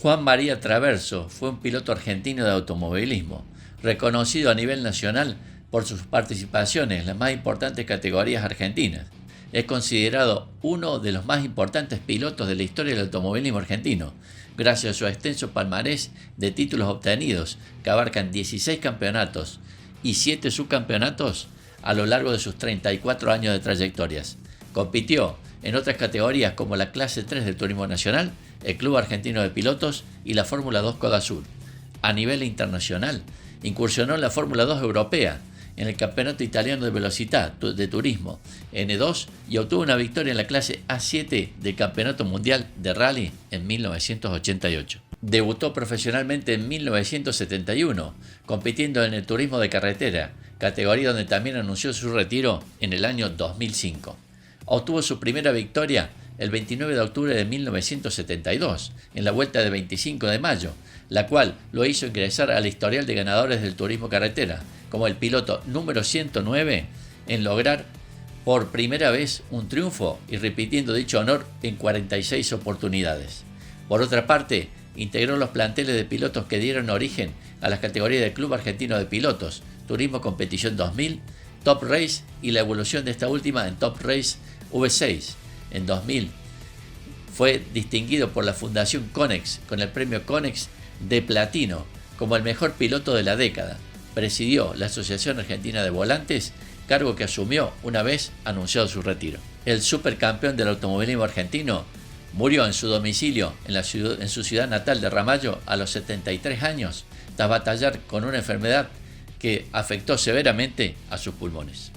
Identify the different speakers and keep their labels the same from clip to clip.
Speaker 1: Juan María Traverso fue un piloto argentino de automovilismo, reconocido a nivel nacional por sus participaciones en las más importantes categorías argentinas. Es considerado uno de los más importantes pilotos de la historia del automovilismo argentino, gracias a su extenso palmarés de títulos obtenidos, que abarcan 16 campeonatos y 7 subcampeonatos a lo largo de sus 34 años de trayectorias. Compitió en otras categorías como la clase 3 del Turismo Nacional, el Club Argentino de Pilotos y la Fórmula 2 Codasur. A nivel internacional, incursionó en la Fórmula 2 europea, en el Campeonato Italiano de Velocidad de Turismo N2 y obtuvo una victoria en la clase A7 del Campeonato Mundial de Rally en 1988. Debutó profesionalmente en 1971, compitiendo en el turismo de carretera, categoría donde también anunció su retiro en el año 2005. Obtuvo su primera victoria el 29 de octubre de 1972, en la Vuelta de 25 de mayo, la cual lo hizo ingresar al historial de ganadores del turismo carretera, como el piloto número 109 en lograr por primera vez un triunfo y repitiendo dicho honor en 46 oportunidades. Por otra parte, integró los planteles de pilotos que dieron origen a las categorías del Club Argentino de Pilotos, Turismo Competición 2000, Top Race y la evolución de esta última en Top Race V6. En 2000 fue distinguido por la Fundación Konex con el premio Konex de Platino como el mejor piloto de la década. Presidió la Asociación Argentina de Volantes, cargo que asumió una vez anunciado su retiro. El supercampeón del automovilismo argentino murió en su domicilio en su ciudad natal de Ramallo a los 73 años, tras batallar con una enfermedad que afectó severamente a sus pulmones.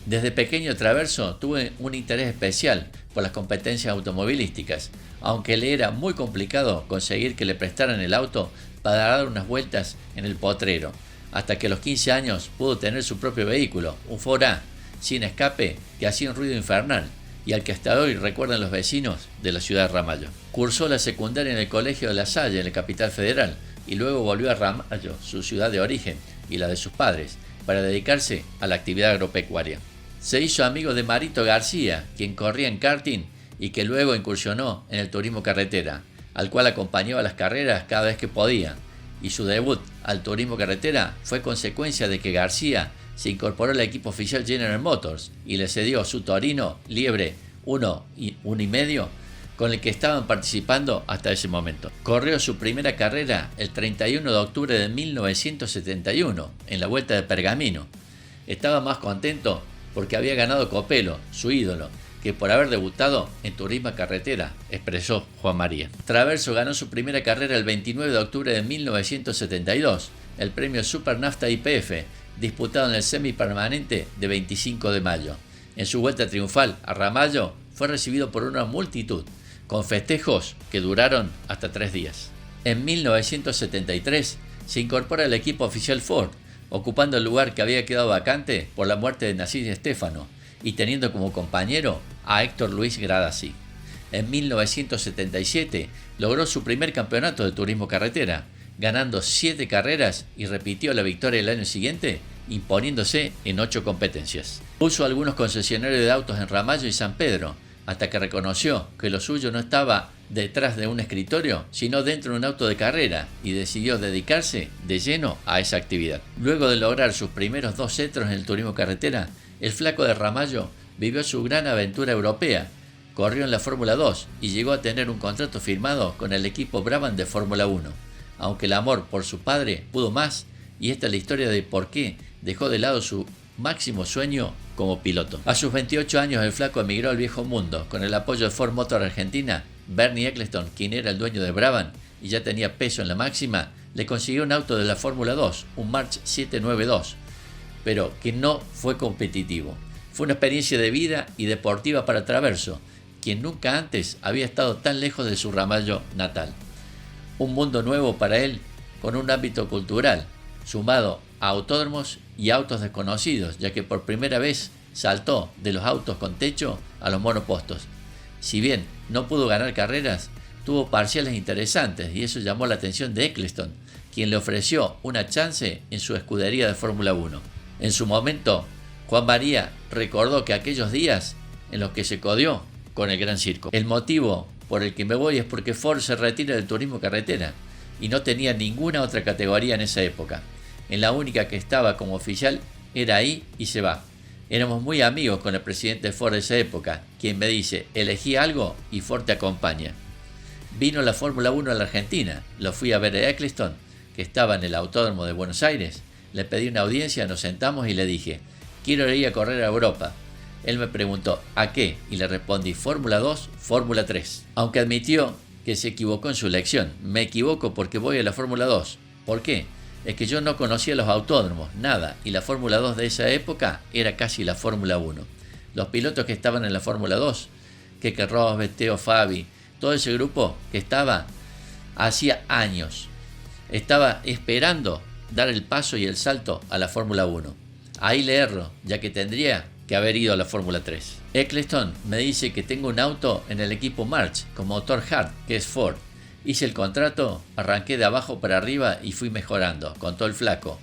Speaker 1: Desde pequeño Traverso tuvo un interés especial por las competencias automovilísticas, aunque le era muy complicado conseguir que le prestaran el auto para dar unas vueltas en el potrero, hasta que a los 15 años pudo tener su propio vehículo, un Ford A, sin escape, que hacía un ruido infernal y al que hasta hoy recuerdan los vecinos de la ciudad de Ramallo. Cursó la secundaria en el Colegio de La Salle, en la capital federal, y luego volvió a Ramallo, su ciudad de origen y la de sus padres, para dedicarse a la actividad agropecuaria. Se hizo amigo de Marito García, quien corría en karting y que luego incursionó en el turismo carretera, al cual acompañaba las carreras cada vez que podía, y su debut al turismo carretera fue consecuencia de que García se incorporó al equipo oficial General Motors y le cedió su Torino Liebre 1.5, con el que estaban participando hasta ese momento. Corrió su primera carrera el 31 de octubre de 1971 en la Vuelta de Pergamino. Estaba más contento porque había ganado Copelo, su ídolo, que por haber debutado en turismo carretera, expresó Juan María. Traverso ganó su primera carrera el 29 de octubre de 1972, el premio Super Nafta YPF, disputado en el semipermanente de 25 de mayo. En su vuelta triunfal a Ramallo fue recibido por una multitud, con festejos que duraron hasta 3 días. En 1973 se incorpora al equipo oficial Ford, ocupando el lugar que había quedado vacante por la muerte de Narciso Stefano y teniendo como compañero a Héctor Luis Gradasi. En 1977 logró su primer campeonato de turismo carretera, ganando 7 carreras y repitió la victoria el año siguiente, imponiéndose en 8 competencias. Puso algunos concesionarios de autos en Ramallo y San Pedro, hasta que reconoció que lo suyo no estaba detrás de un escritorio, sino dentro de un auto de carrera, y decidió dedicarse de lleno a esa actividad. Luego de lograr sus primeros 2 cetros en el turismo carretera, el flaco de Ramallo vivió su gran aventura europea, corrió en la Fórmula 2 y llegó a tener un contrato firmado con el equipo Brabham de Fórmula 1, aunque el amor por su padre pudo más, y esta es la historia de por qué dejó de lado su máximo sueño como piloto. A sus 28 años el flaco emigró al viejo mundo con el apoyo de Ford Motor Argentina. Bernie Eccleston, quien era el dueño de Brabham y ya tenía peso en la máxima, le consiguió un auto de la Fórmula 2, un March 792, pero que no fue competitivo. Fue una experiencia de vida y deportiva para Traverso, quien nunca antes había estado tan lejos de su Ramallo natal. Un mundo nuevo para él, con un ámbito cultural, sumado a autódromos y autos desconocidos, ya que por primera vez saltó de los autos con techo a los monopostos. Si bien no pudo ganar carreras, tuvo parciales interesantes y eso llamó la atención de Eccleston, quien le ofreció una chance en su escudería de Fórmula 1. En su momento, Juan María recordó que aquellos días en los que se codió con el Gran Circo. El motivo por el que me voy es porque Ford se retira del turismo carretera y no tenía ninguna otra categoría en esa época. En la única que estaba como oficial era ahí y se va. Éramos muy amigos con el presidente Ford de esa época, quien me dice, elegí algo y Ford te acompaña. Vino la Fórmula 1 a la Argentina, lo fui a ver a Eccleston, que estaba en el Autódromo de Buenos Aires, le pedí una audiencia, nos sentamos y le dije, quiero ir a correr a Europa. Él me preguntó, ¿a qué? Y le respondí, Fórmula 2, Fórmula 3. Aunque admitió que se equivocó en su elección. Me equivoco porque voy a la Fórmula 2. ¿Por qué? Es que yo no conocía los autódromos, nada, y la Fórmula 2 de esa época era casi la Fórmula 1. Los pilotos que estaban en la Fórmula 2, Keke Rosberg, Teo Fabi, todo ese grupo que estaba hacía años, estaba esperando dar el paso y el salto a la Fórmula 1. Ahí le erro, ya que tendría que haber ido a la Fórmula 3. Eccleston me dice que tengo un auto en el equipo March con motor Hart, que es Ford. Hice el contrato, arranqué de abajo para arriba y fui mejorando, contó el flaco,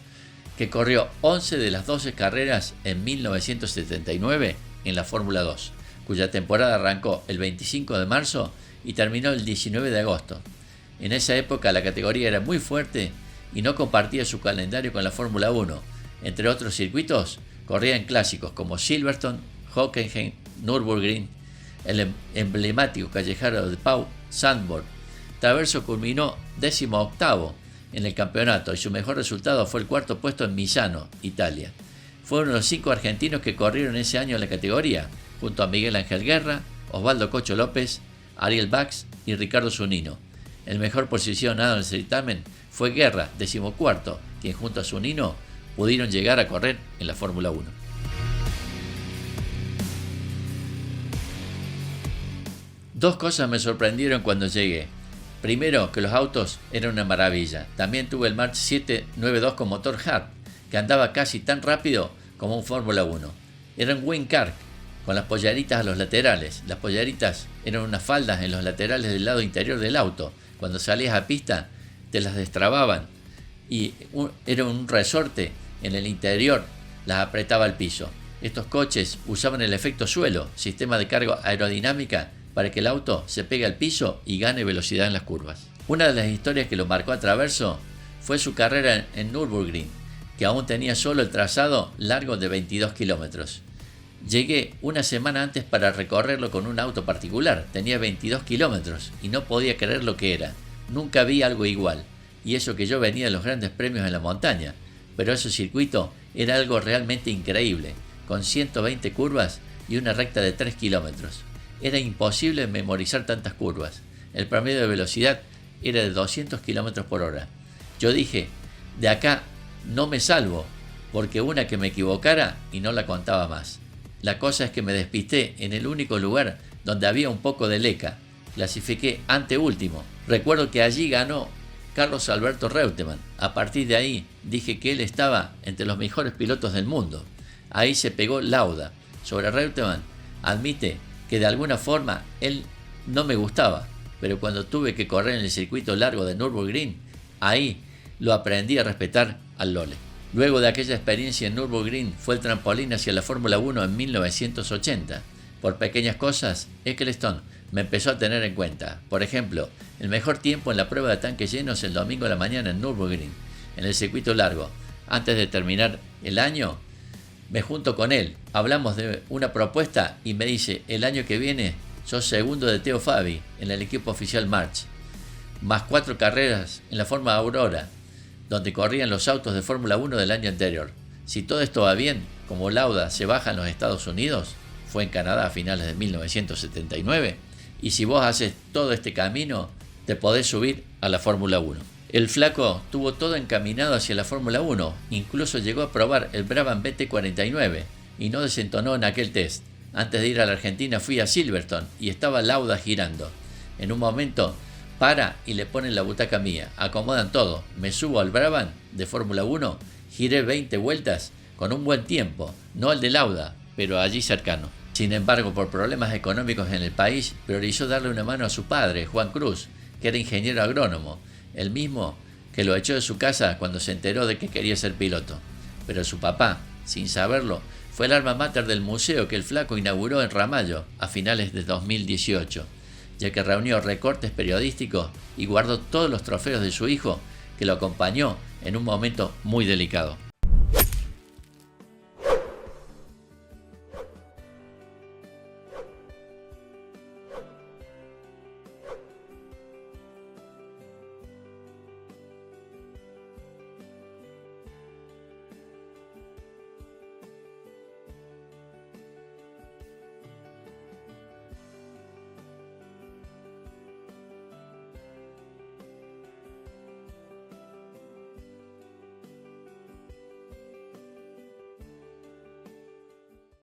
Speaker 1: que corrió 11 de las 12 carreras en 1979 en la Fórmula 2, cuya temporada arrancó el 25 de marzo y terminó el 19 de agosto. En esa época la categoría era muy fuerte y no compartía su calendario con la Fórmula 1. Entre otros circuitos, corría en clásicos como Silverstone, Hockenheim, Nürburgring, el emblemático callejero de Pau, Zandvoort. Traverso culminó 18º en el campeonato y su mejor resultado fue el cuarto puesto en Misano, Italia. Fueron los 5 argentinos que corrieron ese año en la categoría, junto a Miguel Ángel Guerra, Osvaldo Cocho López, Ariel Bax y Ricardo Zunino. El mejor posicionado en el certamen fue Guerra, 14º, quien junto a Zunino pudieron llegar a correr en la Fórmula 1. Dos cosas me sorprendieron cuando llegué. Primero, que los autos eran una maravilla. También tuve el March 792 con motor Hart, que andaba casi tan rápido como un Fórmula 1. Era un Wing Car, con las polleritas a los laterales. Las polleritas eran unas faldas en los laterales del lado interior del auto. Cuando salías a pista, te las destrababan y era un resorte en el interior, las apretaba al piso. Estos coches usaban el efecto suelo, sistema de carga aerodinámica, para que el auto se pegue al piso y gane velocidad en las curvas. Una de las historias que lo marcó a Traverso fue su carrera en Nürburgring, que aún tenía solo el trazado largo de 22 kilómetros. Llegué una semana antes para recorrerlo con un auto particular, tenía 22 kilómetros y no podía creer lo que era. Nunca vi algo igual, y eso que yo venía de los grandes premios en la montaña, pero ese circuito era algo realmente increíble, con 120 curvas y una recta de 3 kilómetros. Era imposible memorizar tantas curvas. El promedio de velocidad era de 200 kilómetros por hora. Yo dije, de acá no me salvo, porque una que me equivocara y no la contaba más. La cosa es que me despisté en el único lugar donde había un poco de leca. Clasifiqué anteúltimo. Recuerdo que allí ganó Carlos Alberto Reutemann. A partir de ahí dije que él estaba entre los mejores pilotos del mundo. Ahí se pegó Lauda. Sobre Reutemann admite que de alguna forma él no me gustaba, pero cuando tuve que correr en el circuito largo de Nürburgring, ahí lo aprendí a respetar al Lole. Luego de aquella experiencia en Nürburgring fue el trampolín hacia la Fórmula 1 en 1980. Por pequeñas cosas, Eccleston me empezó a tener en cuenta. Por ejemplo, el mejor tiempo en la prueba de tanques llenos el domingo a la mañana en Nürburgring, en el circuito largo. Antes de terminar el año, me junto con él, hablamos de una propuesta y me dice, el año que viene sos segundo de Teo Fabi en el equipo oficial March, más 4 carreras en la Fórmula Aurora, donde corrían los autos de Fórmula 1 del año anterior. Si todo esto va bien, como Lauda se baja en los Estados Unidos, fue en Canadá a finales de 1979, y si vos haces todo este camino, te podés subir a la Fórmula 1. El flaco tuvo todo encaminado hacia la Fórmula 1, incluso llegó a probar el Brabham BT49 y no desentonó en aquel test. Antes de ir a la Argentina fui a Silverstone y estaba Lauda girando. En un momento para y le ponen la butaca mía, acomodan todo, me subo al Brabham de Fórmula 1, giré 20 vueltas con un buen tiempo, no el de Lauda, pero allí cercano. Sin embargo, por problemas económicos en el país, priorizó darle una mano a su padre, Juan Cruz, que era ingeniero agrónomo, el mismo que lo echó de su casa cuando se enteró de que quería ser piloto. Pero su papá, sin saberlo, fue fue el alma mater del museo que el Flaco inauguró en Ramallo a finales de 2018, ya que reunió recortes periodísticos y guardó todos los trofeos de su hijo, que lo acompañó en un momento muy delicado.